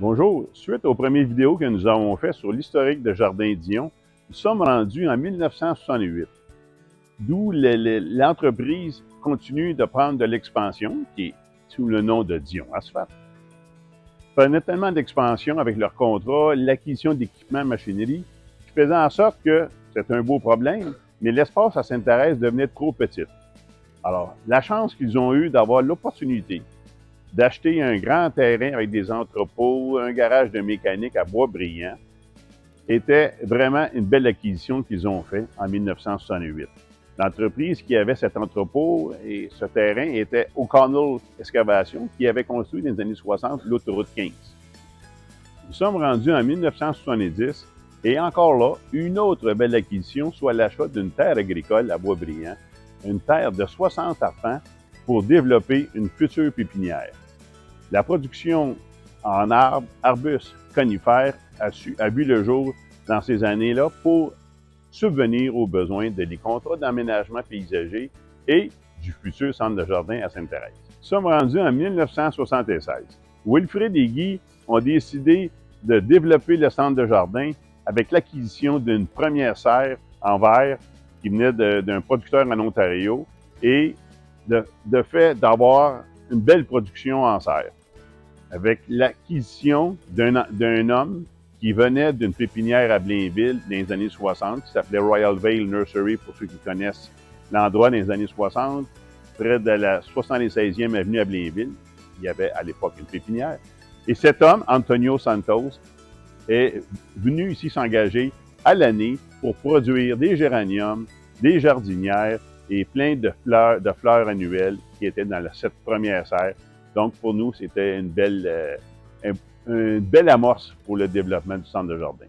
Bonjour, suite aux premières vidéos que nous avons faites sur l'historique de Jardin Dion, nous sommes rendus en 1968, d'où l'entreprise continue de prendre de l'expansion, qui est sous le nom de Dion Asphalt. Prenait tellement d'expansion avec leur contrat, l'acquisition d'équipements, machinerie, qui faisait en sorte que c'est un beau problème, mais l'espace à Sainte-Thérèse devenait trop petit. Alors, la chance qu'ils ont eue d'avoir l'opportunité d'acheter un grand terrain avec des entrepôts, un garage de mécanique à Boisbriand, était vraiment une belle acquisition qu'ils ont fait en 1968. L'entreprise qui avait cet entrepôt et ce terrain était O'Connell Excavation, qui avait construit dans les années 60 l'autoroute 15. Nous sommes rendus en 1970 et encore là, une autre belle acquisition, soit l'achat d'une terre agricole à Boisbriand, une terre de 60 arpents pour développer une future pépinière. La production en arbres, arbustes, conifères a vu le jour dans ces années-là pour subvenir aux besoins des contrats d'aménagement paysager et du futur centre de jardin à Sainte-Thérèse. Nous sommes rendus en 1976. Wilfrid et Guy ont décidé de développer le centre de jardin avec l'acquisition d'une première serre en verre qui venait d'un producteur en Ontario et de fait d'avoir une belle production en serre, avec l'acquisition d'un homme qui venait d'une pépinière à Blainville dans les années 60, qui s'appelait Royal Vale Nursery, pour ceux qui connaissent l'endroit dans les années 60, près de la 76e avenue à Blainville. Il y avait à l'époque une pépinière. Et cet homme, Antonio Santos, est venu ici s'engager à l'année pour produire des géraniums, des jardinières et plein de fleurs annuelles qui étaient dans cette première serre. Donc, pour nous, c'était une belle amorce pour le développement du centre de jardin.